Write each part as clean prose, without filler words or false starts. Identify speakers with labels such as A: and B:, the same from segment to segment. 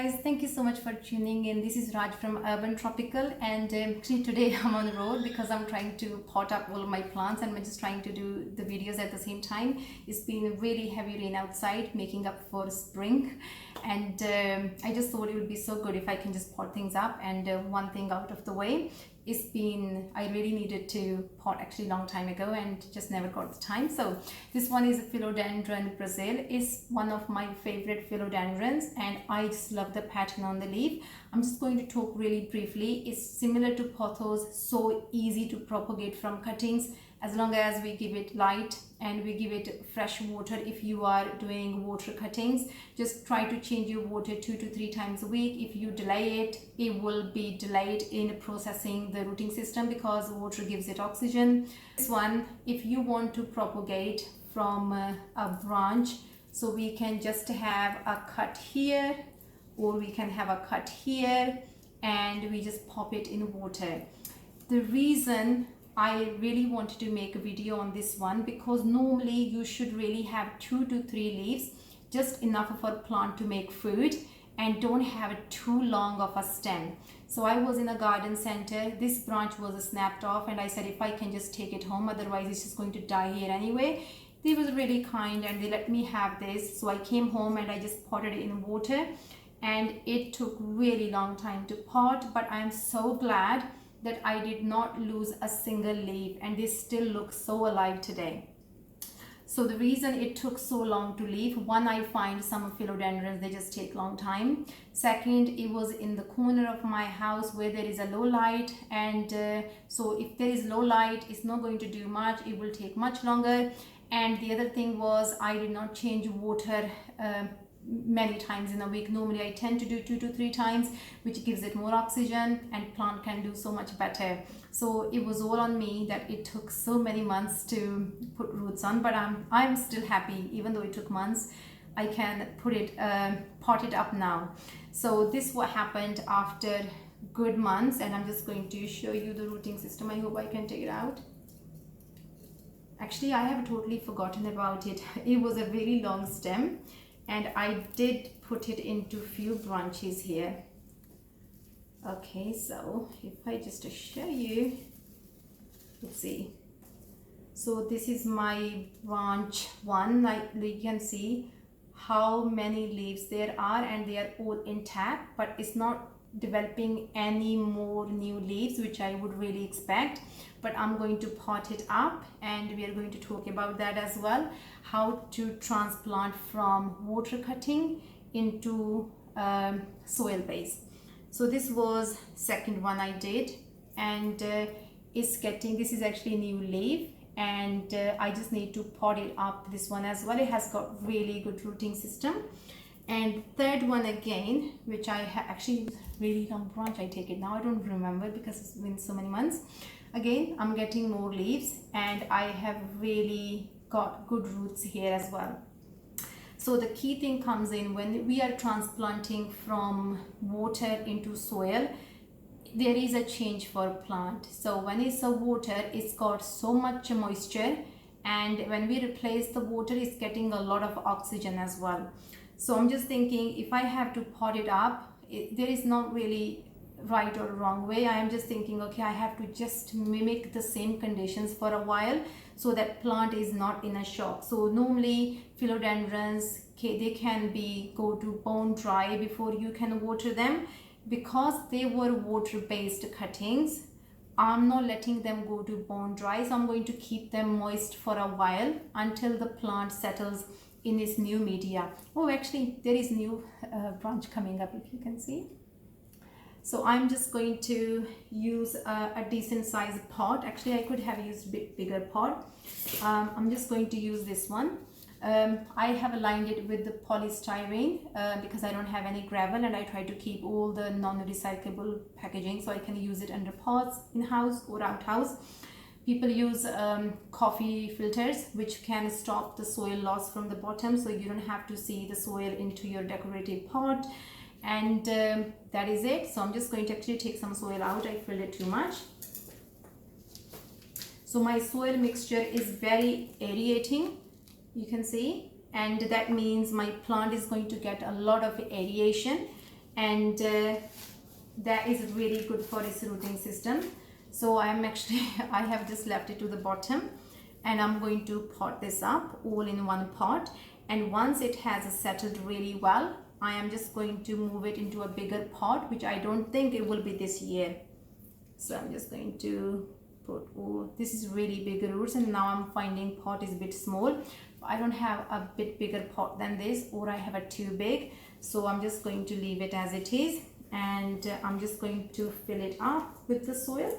A: guys, thank you so much for tuning in. This is Raj from Urban Tropical, and actually today I'm on the road because I'm trying to pot up all of my plants and I'm just trying to do the videos at the same time. It's been really heavy rain outside, making up for spring, and I just thought it would be so good if I can just pot things up. And one thing out of the way, I really needed to pot actually a long time ago and just never got the time. So this one is a Philodendron Brazil. It's one of my favorite philodendrons and I just love the pattern on the leaf. I'm just going to talk really briefly. It's similar to pothos, so easy to propagate from cuttings as long as we give it light and we give it fresh water. If you are doing water cuttings, just try to change your water 2 to 3 times a week. If you delay it, it will be delayed in processing the rooting system because water gives it oxygen. This one, if you want to propagate from a branch, so we can just have a cut here or we can have a cut here and we just pop it in water. The reason I really wanted to make a video on this one because normally you should really have 2 to 3 leaves, just enough for a plant to make food, and don't have too long of a stem. So I was in a garden center, this branch was snapped off and I said if I can just take it home, otherwise it's just going to die here anyway. They was really kind and they let me have this. So I came home and I just potted it in water and it took really long time to pot, but I'm so glad that I did not lose a single leaf and they still look so alive today. So the reason it took so long to leaf, one, I find some philodendrons, they just take long time. Second, it was in the corner of my house where there is a low light, and so if there is low light, it's not going to do much, it will take much longer. And the other thing was I did not change water many times in a week. Normally I tend to do 2 to 3 times, which gives it more oxygen and plant can do so much better. So it was all on me that it took so many months to put roots on, but I'm still happy. Even though it took months, I can pot it up now. So this what happened after good months, and I'm just going to show you the rooting system. I hope I can take it out. Actually, I have totally forgotten about it. It was a very long stem and I did put it into few branches here. Okay, so if I just show you, let's see. So this is my branch 1. Like you can see how many leaves there are and they are all intact, but it's not developing any more new leaves, which I would really expect. But I'm going to pot it up and we are going to talk about that as well, how to transplant from water cutting into soil base. So this was second one I did, and this is actually a new leaf, and I just need to pot it up, this one as well. It has got really good rooting system. And third one again, which I actually really long branch, I take it now, I don't remember because it's been so many months. Again, I'm getting more leaves and I have really got good roots here as well. So the key thing comes in when we are transplanting from water into soil, there is a change for a plant. So when it's a water, it's got so much moisture, and when we replace the water, it's getting a lot of oxygen as well. So I'm just thinking if I have to pot it up, there is not really right or wrong way. I am just thinking, okay, I have to just mimic the same conditions for a while so that plant is not in a shock. So normally philodendrons, they can go to bone dry before you can water them. Because they were water based cuttings, I'm not letting them go to bone dry, so I'm going to keep them moist for a while until the plant settles in its new media. Oh, actually there is new branch coming up, if you can see. So I'm just going to use a decent sized pot. Actually I could have used a bit bigger pot. I'm just going to use this one. I have aligned it with the polystyrene because I don't have any gravel, and I try to keep all the non-recyclable packaging so I can use it under pots in-house or out-house. People use coffee filters which can stop the soil loss from the bottom, so you don't have to see the soil into your decorative pot. And that is it. So I'm just going to actually take some soil out. I filled it too much. So my soil mixture is very aerating, you can see, and that means my plant is going to get a lot of aeration, and that is really good for its rooting system. So I'm actually I have just left it to the bottom, and I'm going to pot this up all in one pot. And once it has settled really well, I am just going to move it into a bigger pot, which I don't think it will be this year. So I'm just going to put, oh, this is really big roots, and now I'm finding pot is a bit small. I don't have a bit bigger pot than this, or I have a too big. So I'm just going to leave it as it is, and I'm just going to fill it up with the soil.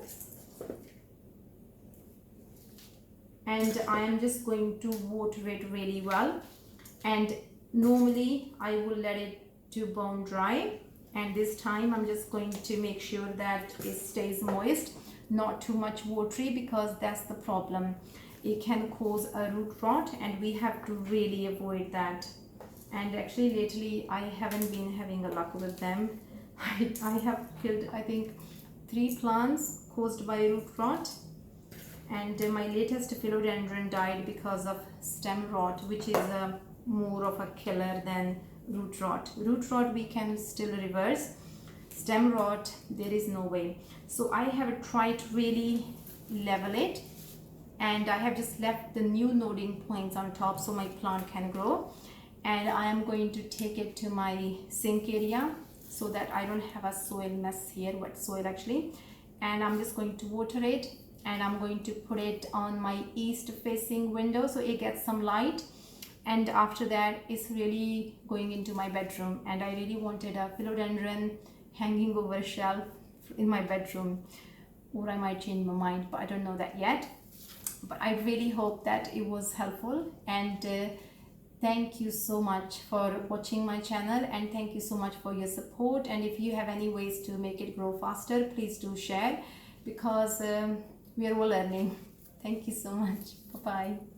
A: And I am just going to water it really well. And normally I will let it to bone dry, and this time I'm just going to make sure that it stays moist, not too much watery, because that's the problem. It can cause a root rot, and we have to really avoid that. And actually lately I haven't been having a luck with them. I have killed, I think, 3 plants caused by root rot, and my latest philodendron died because of stem rot, which is more of a killer than root rot. Root rot we can still reverse. Stem rot, there is no way. So I have tried to really level it, and I have just left the new noding points on top so my plant can grow. And I am going to take it to my sink area so that I don't have a soil mess here, wet soil actually. And I'm just going to water it, and I'm going to put it on my east facing window so it gets some light. And after that, it's really going into my bedroom, and I really wanted a philodendron hanging over a shelf in my bedroom, or I might change my mind, but I don't know that yet. But I really hope that it was helpful, and thank you so much for watching my channel, and thank you so much for your support. And if you have any ways to make it grow faster, please do share, because we are all learning. Thank you so much. Bye bye.